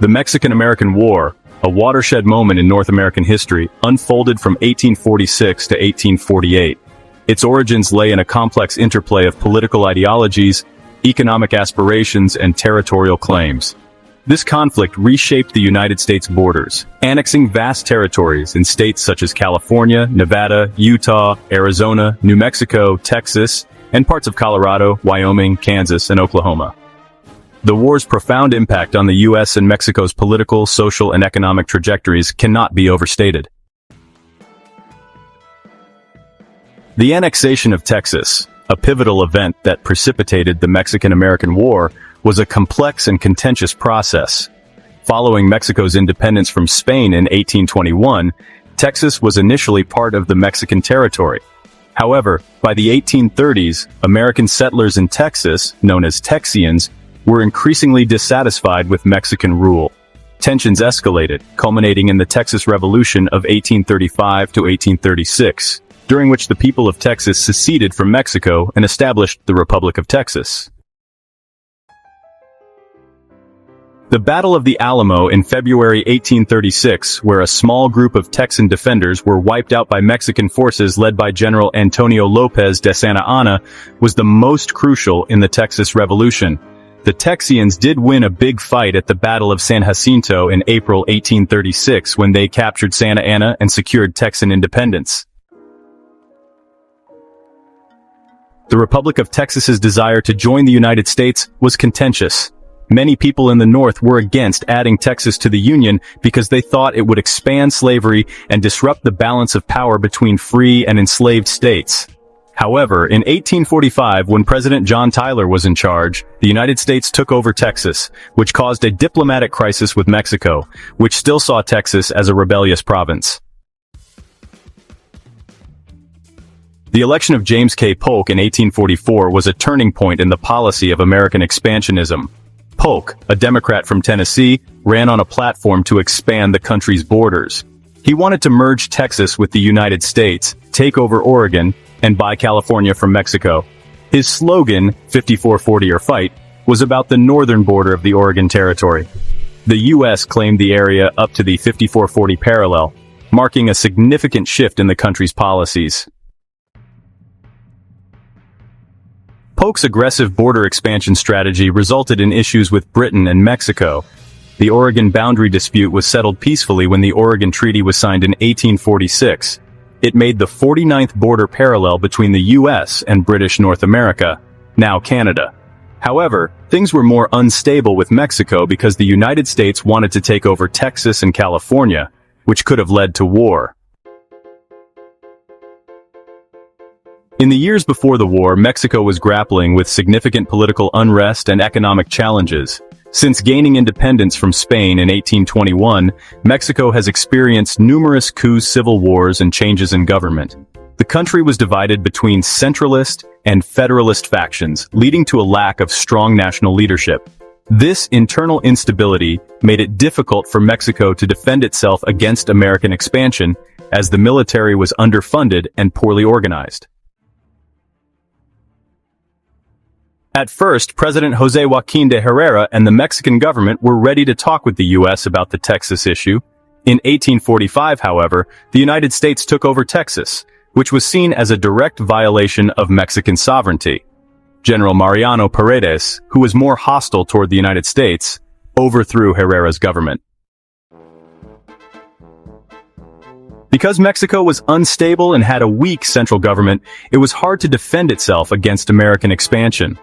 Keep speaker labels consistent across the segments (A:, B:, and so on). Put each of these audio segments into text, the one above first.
A: The Mexican-American War, a watershed moment in North American history, unfolded from 1846 to 1848. Its origins lay in a complex interplay of political ideologies, economic aspirations, and territorial claims. This conflict reshaped the United States borders, annexing vast territories in states such as California, Nevada, Utah, Arizona, New Mexico, Texas, and parts of Colorado, Wyoming, Kansas, and Oklahoma. The war's profound impact on the U.S. and Mexico's political, social, and economic trajectories cannot be overstated. The annexation of Texas, a pivotal event that precipitated the Mexican-American War, was a complex and contentious process. Following Mexico's independence from Spain in 1821, Texas was initially part of the Mexican territory. However, by the 1830s, American settlers in Texas, known as Texians, were increasingly dissatisfied with Mexican rule. Tensions escalated, culminating in the Texas Revolution of 1835 to 1836, during which the people of Texas seceded from Mexico and established the Republic of Texas. The Battle of the Alamo in February 1836, where a small group of Texan defenders were wiped out by Mexican forces led by General Antonio Lopez de Santa Anna, was the most crucial in the Texas Revolution. The Texians did win a big fight at the Battle of San Jacinto in April 1836 when they captured Santa Anna and secured Texan independence. The Republic of Texas's desire to join the United States was contentious. Many people in the North were against adding Texas to the Union because they thought it would expand slavery and disrupt the balance of power between free and enslaved states. However, in 1845, when President John Tyler was in charge, the United States took over Texas, which caused a diplomatic crisis with Mexico, which still saw Texas as a rebellious province. The election of James K. Polk in 1844 was a turning point in the policy of American expansionism. Polk, a Democrat from Tennessee, ran on a platform to expand the country's borders. He wanted to merge Texas with the United States, take over Oregon, and buy California from Mexico. His slogan, 54-40 or fight, was about the northern border of the Oregon Territory. The U.S. claimed the area up to the 54-40 parallel, marking a significant shift in the country's policies. Polk's aggressive border expansion strategy resulted in issues with Britain and Mexico. The Oregon boundary dispute was settled peacefully when the Oregon Treaty was signed in 1846. It made the 49th border parallel between the U.S. and British North America, now Canada. However, things were more unstable with Mexico because the United States wanted to take over Texas and California, which could have led to war. In the years before the war, Mexico was grappling with significant political unrest and economic challenges. Since gaining independence from Spain in 1821, Mexico has experienced numerous coups, civil wars, and changes in government. The country was divided between centralist and federalist factions, leading to a lack of strong national leadership. This internal instability made it difficult for Mexico to defend itself against American expansion, as the military was underfunded and poorly organized. At first, President José Joaquín de Herrera and the Mexican government were ready to talk with the U.S. about the Texas issue. In 1845, however, the United States took over Texas, which was seen as a direct violation of Mexican sovereignty. General Mariano Paredes, who was more hostile toward the United States, overthrew Herrera's government. Because Mexico was unstable and had a weak central government, it was hard to defend itself against American expansion.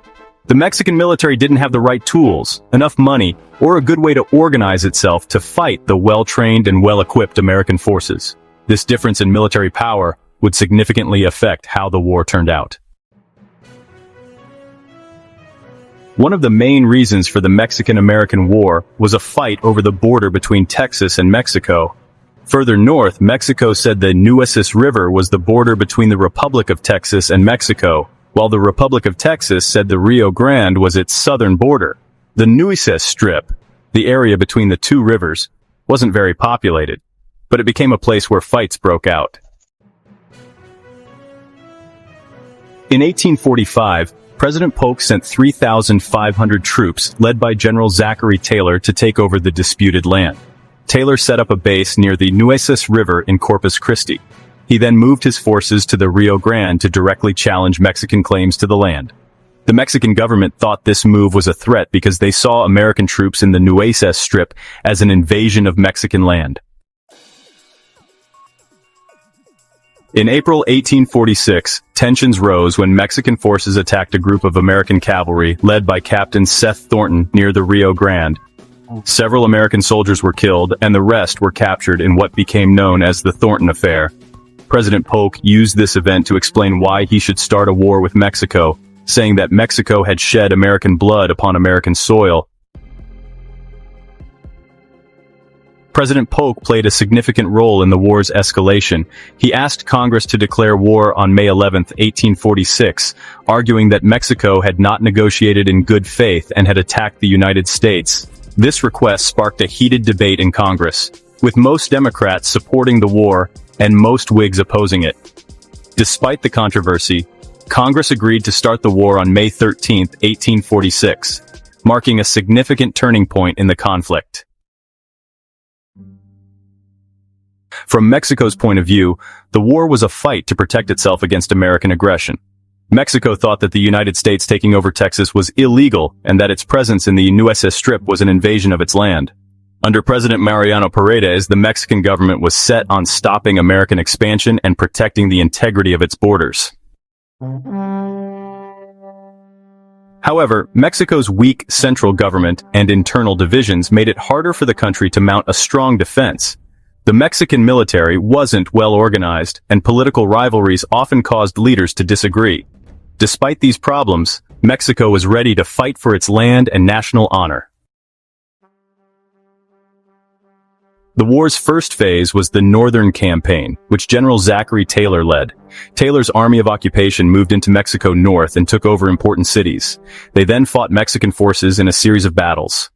A: The Mexican military didn't have the right tools, enough money, or a good way to organize itself to fight the well-trained and well-equipped American forces. This difference in military power would significantly affect how the war turned out. One of the main reasons for the Mexican-American War was a fight over the border between Texas and Mexico. Further north, Mexico said the Nueces River was the border between the Republic of Texas and Mexico, while the Republic of Texas said the Rio Grande was its southern border. The Nueces Strip, the area between the two rivers, wasn't very populated, but it became a place where fights broke out. In 1845, President Polk sent 3,500 troops, led by General Zachary Taylor, to take over the disputed land. Taylor set up a base near the Nueces River in Corpus Christi. He then moved his forces to the Rio Grande to directly challenge Mexican claims to the land. The Mexican government thought this move was a threat because they saw American troops in the Nueces Strip as an invasion of Mexican land. In April 1846, tensions rose when Mexican forces attacked a group of American cavalry led by Captain Seth Thornton near the Rio Grande. Several American soldiers were killed, and the rest were captured in what became known as the Thornton Affair. President Polk used this event to explain why he should start a war with Mexico, saying that Mexico had shed American blood upon American soil. President Polk played a significant role in the war's escalation. He asked Congress to declare war on May 11, 1846, arguing that Mexico had not negotiated in good faith and had attacked the United States. This request sparked a heated debate in Congress, with most Democrats supporting the war and most Whigs opposing it. Despite the controversy, Congress agreed to start the war on May 13, 1846, marking a significant turning point in the conflict. From Mexico's point of view, the war was a fight to protect itself against American aggression. Mexico thought that the United States taking over Texas was illegal and that its presence in the Nueces Strip was an invasion of its land. Under President Mariano Paredes, the Mexican government was set on stopping American expansion and protecting the integrity of its borders. However, Mexico's weak central government and internal divisions made it harder for the country to mount a strong defense. The Mexican military wasn't well organized, and political rivalries often caused leaders to disagree. Despite these problems, Mexico was ready to fight for its land and national honor. The war's first phase was the Northern Campaign, which General Zachary Taylor led. Taylor's Army of Occupation moved into Mexico north and took over important cities. They then fought Mexican forces in a series of battles.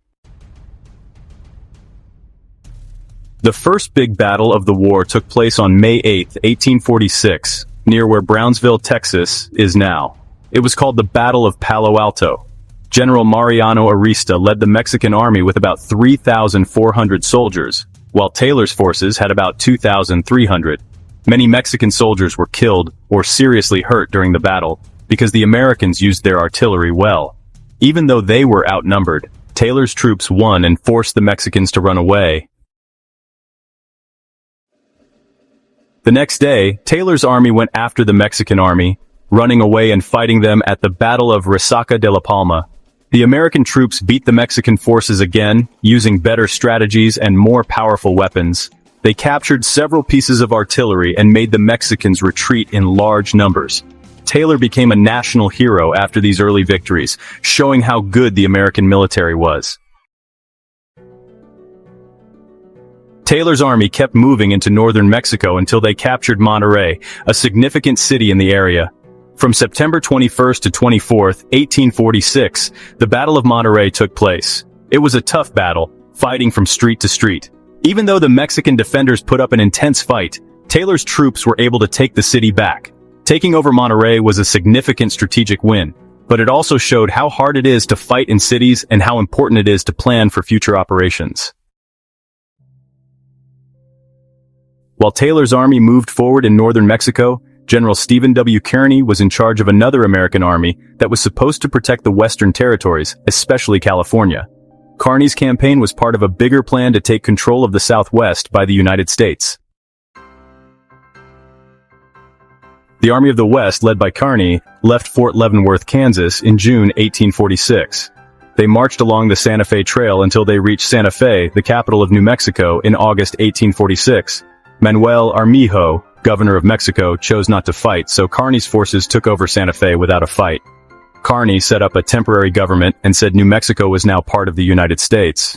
A: The first big battle of the war took place on May 8, 1846, near where Brownsville, Texas, is now. It was called the Battle of Palo Alto. General Mariano Arista led the Mexican army with about 3,400 soldiers, while Taylor's forces had about 2,300. Many Mexican soldiers were killed or seriously hurt during the battle because the Americans used their artillery well. Even though they were outnumbered, Taylor's troops won and forced the Mexicans to run away. The next day, Taylor's army went after the Mexican army, running away and fighting them at the Battle of Resaca de la Palma. The American troops beat the Mexican forces again, using better strategies and more powerful weapons. They captured several pieces of artillery and made the Mexicans retreat in large numbers. Taylor became a national hero after these early victories, showing how good the American military was. Taylor's army kept moving into northern Mexico until they captured Monterrey, a significant city in the area. From September 21 to 24, 1846, the Battle of Monterrey took place. It was a tough battle, fighting from street to street. Even though the Mexican defenders put up an intense fight, Taylor's troops were able to take the city back. Taking over Monterrey was a significant strategic win, but it also showed how hard it is to fight in cities and how important it is to plan for future operations. While Taylor's army moved forward in northern Mexico, General Stephen W. Kearny was in charge of another American army that was supposed to protect the western territories, especially California. Kearny's campaign was part of a bigger plan to take control of the Southwest by the United States. The Army of the West, led by Kearny, left Fort Leavenworth, Kansas in June 1846. They marched along the Santa Fe Trail until they reached Santa Fe, the capital of New Mexico, in August 1846. Manuel Armijo, governor of Mexico, chose not to fight, so Kearny's forces took over Santa Fe without a fight. Kearny set up a temporary government and said New Mexico was now part of the United States.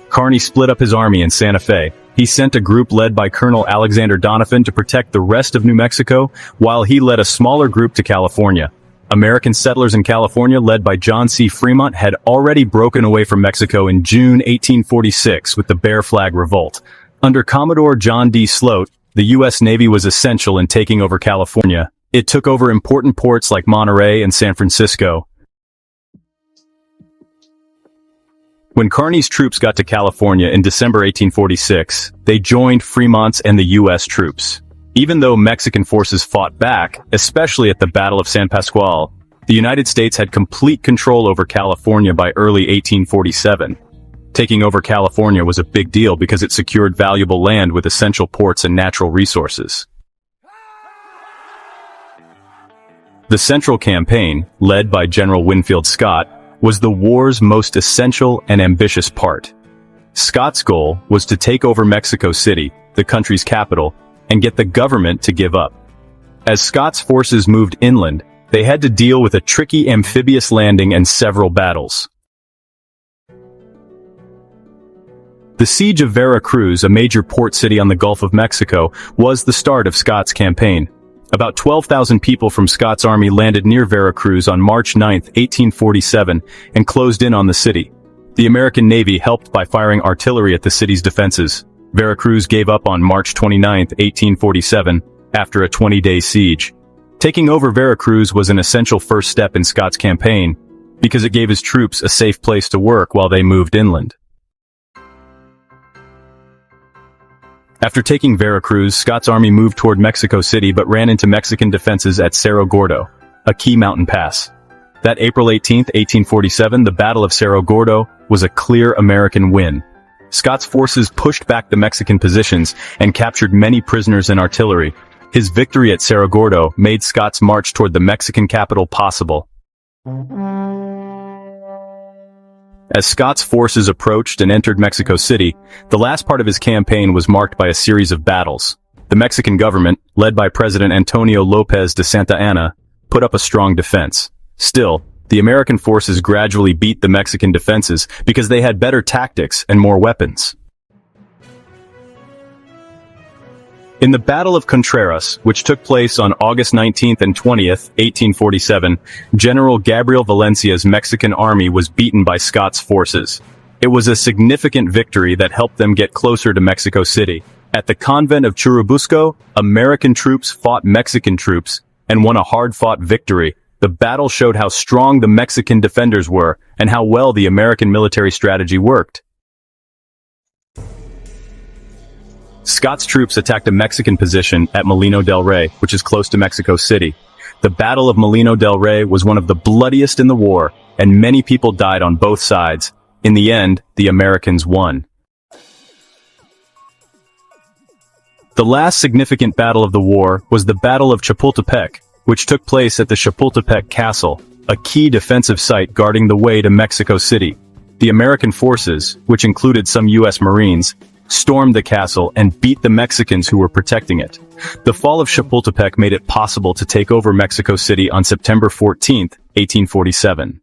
A: Kearny split up his army in Santa Fe. He sent a group led by Colonel Alexander Donovan to protect the rest of New Mexico, while he led a smaller group to California. American settlers in California, led by John C. Fremont, had already broken away from Mexico in June 1846 with the Bear Flag Revolt. Under Commodore John D. Sloat, the U.S. Navy was essential in taking over California. It took over important ports like Monterrey and San Francisco. When Kearny's troops got to California in December 1846, they joined Fremont's and the U.S. troops. Even though Mexican forces fought back, especially at the Battle of San Pascual, the United States had complete control over California by early 1847. Taking over California was a big deal because it secured valuable land with essential ports and natural resources. The Central Campaign, led by General Winfield Scott, was the war's most essential and ambitious part. Scott's goal was to take over Mexico City, the country's capital, and get the government to give up. As Scott's forces moved inland, they had to deal with a tricky amphibious landing and several battles. The siege of Veracruz, a major port city on the Gulf of Mexico, was the start of Scott's campaign. About 12,000 people from Scott's army landed near Veracruz on March 9, 1847, and closed in on the city. The American Navy helped by firing artillery at the city's defenses. Veracruz gave up on March 29, 1847, after a 20-day siege. Taking over Veracruz was an essential first step in Scott's campaign, because it gave his troops a safe place to work while they moved inland. After taking Veracruz, Scott's army moved toward Mexico City but ran into Mexican defenses at Cerro Gordo, a key mountain pass. That April 18, 1847, the Battle of Cerro Gordo was a clear American win. Scott's forces pushed back the Mexican positions and captured many prisoners and artillery. His victory at Cerro Gordo made Scott's march toward the Mexican capital possible. As Scott's forces approached and entered Mexico City, the last part of his campaign was marked by a series of battles. The Mexican government, led by President Antonio López de Santa Anna, put up a strong defense. Still, the American forces gradually beat the Mexican defenses because they had better tactics and more weapons. In the Battle of Contreras, which took place on August 19th and 20th, 1847, General Gabriel Valencia's Mexican army was beaten by Scott's forces. It was a significant victory that helped them get closer to Mexico City. At the convent of Churubusco, American troops fought Mexican troops and won a hard-fought victory. The battle showed how strong the Mexican defenders were and how well the American military strategy worked. Scott's troops attacked a Mexican position at Molino del Rey, which is close to Mexico City. The Battle of Molino del Rey was one of the bloodiest in the war, and many people died on both sides. In the end, the Americans won. The last significant battle of the war was the Battle of Chapultepec, which took place at the Chapultepec Castle, a key defensive site guarding the way to Mexico City. The American forces, which included some U.S. Marines, stormed the castle and beat the Mexicans who were protecting it. The fall of Chapultepec made it possible to take over Mexico City on September 14, 1847.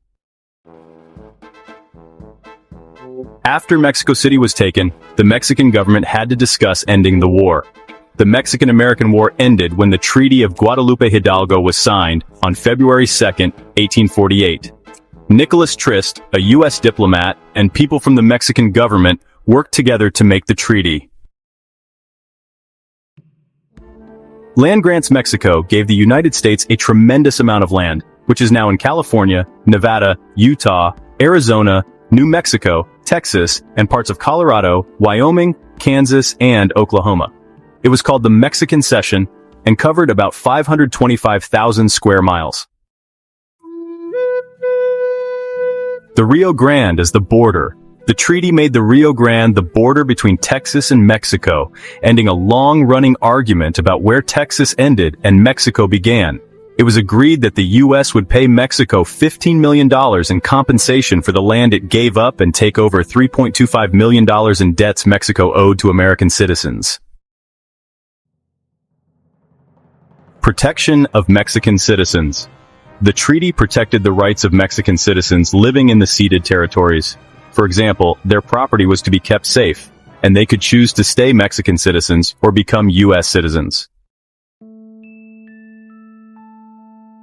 A: After Mexico City was taken, the Mexican government had to discuss ending the war. The Mexican-American War ended when the Treaty of Guadalupe Hidalgo was signed on February 2, 1848. Nicholas Trist, a U.S. diplomat, and people from the Mexican government worked together to make the treaty. Land grants Mexico gave the United States a tremendous amount of land, which is now in California, Nevada, Utah, Arizona, New Mexico, Texas, and parts of Colorado, Wyoming, Kansas, and Oklahoma. It was called the Mexican Cession and covered about 525,000 square miles. The Rio Grande is the border. The treaty made the Rio Grande the border between Texas and Mexico, ending a long-running argument about where Texas ended and Mexico began. It was agreed that the U.S. would pay Mexico $15 million in compensation for the land it gave up and take over $3.25 million in debts Mexico owed to American citizens. Protection of Mexican citizens. The treaty protected the rights of Mexican citizens living in the ceded territories. For example, their property was to be kept safe, and they could choose to stay Mexican citizens or become U.S. citizens.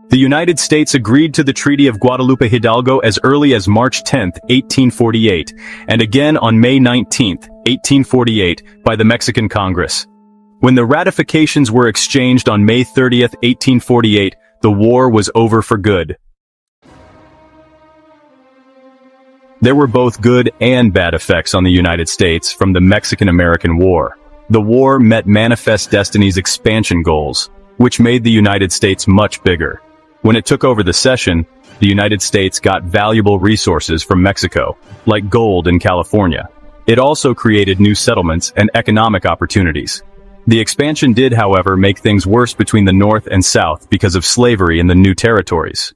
A: The United States agreed to the Treaty of Guadalupe Hidalgo as early as March 10, 1848, and again on May 19, 1848, by the Mexican Congress. When the ratifications were exchanged on May 30th, 1848, the war was over for good. There were both good and bad effects on the United States from the Mexican-American War. The war met Manifest Destiny's expansion goals, which made the United States much bigger. When it took over the cession, the United States got valuable resources from Mexico, like gold in California. It also created new settlements and economic opportunities. The expansion did, however, make things worse between the North and South because of slavery in the new territories.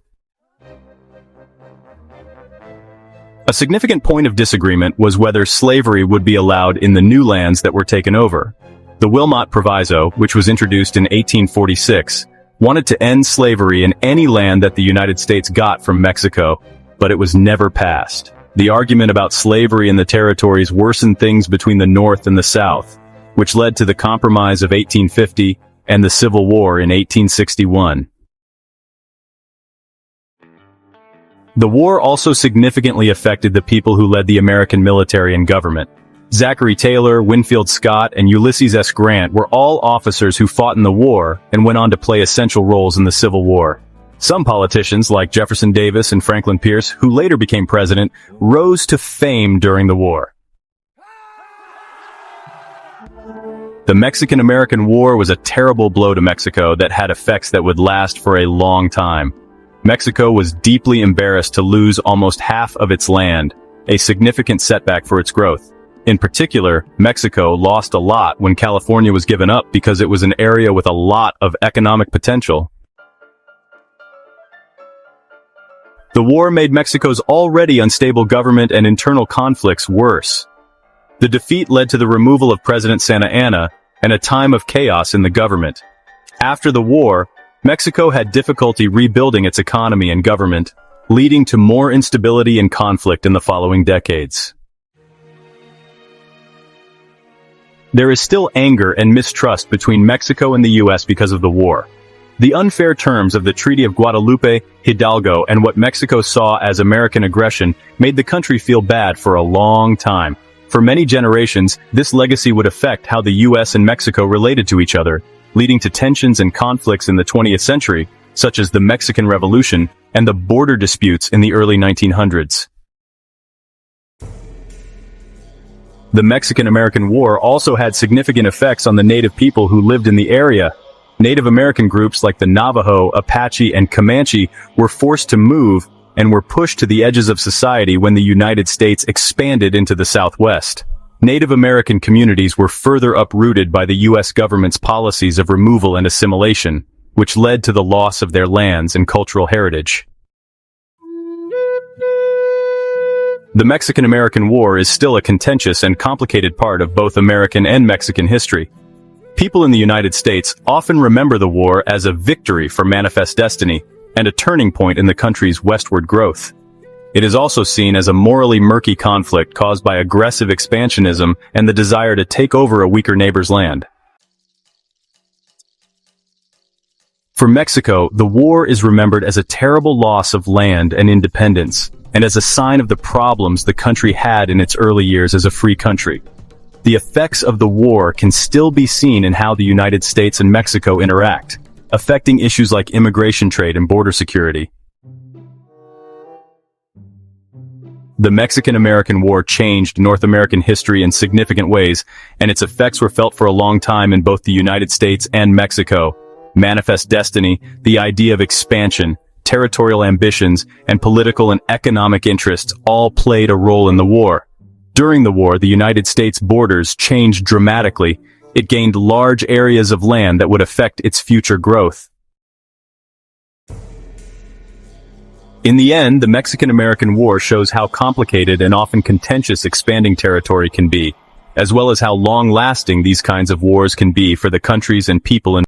A: A significant point of disagreement was whether slavery would be allowed in the new lands that were taken over. The Wilmot Proviso, which was introduced in 1846, wanted to end slavery in any land that the United States got from Mexico, but it was never passed. The argument about slavery in the territories worsened things between the North and the South, which led to the Compromise of 1850 and the Civil War in 1861. The war also significantly affected the people who led the American military and government. Zachary Taylor, Winfield Scott, and Ulysses S. Grant were all officers who fought in the war and went on to play essential roles in the Civil War. Some politicians, like Jefferson Davis and Franklin Pierce, who later became president, rose to fame during the war. The Mexican-American War was a terrible blow to Mexico that had effects that would last for a long time. Mexico was deeply embarrassed to lose almost half of its land, a significant setback for its growth. In particular, Mexico lost a lot when California was given up because it was an area with a lot of economic potential. The war made Mexico's already unstable government and internal conflicts worse. The defeat led to the removal of President Santa Anna and a time of chaos in the government. After the war, Mexico had difficulty rebuilding its economy and government, leading to more instability and conflict in the following decades. There is still anger and mistrust between Mexico and the U.S. because of the war. The unfair terms of the Treaty of Guadalupe, Hidalgo, and what Mexico saw as American aggression made the country feel bad for a long time. For many generations, this legacy would affect how the U.S. and Mexico related to each other, leading to tensions and conflicts in the 20th century, such as the Mexican Revolution and the border disputes in the early 1900s. The Mexican-American War also had significant effects on the native people who lived in the area. Native American groups like the Navajo, Apache, and Comanche were forced to move and were pushed to the edges of society when the United States expanded into the Southwest. Native American communities were further uprooted by the U.S. government's policies of removal and assimilation, which led to the loss of their lands and cultural heritage. The Mexican-American War is still a contentious and complicated part of both American and Mexican history. People in the United States often remember the war as a victory for Manifest Destiny and a turning point in the country's westward growth. It is also seen as a morally murky conflict caused by aggressive expansionism and the desire to take over a weaker neighbor's land. For Mexico, the war is remembered as a terrible loss of land and independence, and as a sign of the problems the country had in its early years as a free country. The effects of the war can still be seen in how the United States and Mexico interact, affecting issues like immigration trade and border security. The Mexican-American War changed North American history in significant ways, and its effects were felt for a long time in both the United States and Mexico. Manifest Destiny, the idea of expansion, territorial ambitions, and political and economic interests all played a role in the war. During the war, the United States borders changed dramatically. It gained large areas of land that would affect its future growth. In the end, the Mexican-American War shows how complicated and often contentious expanding territory can be, as well as how long-lasting these kinds of wars can be for the countries and people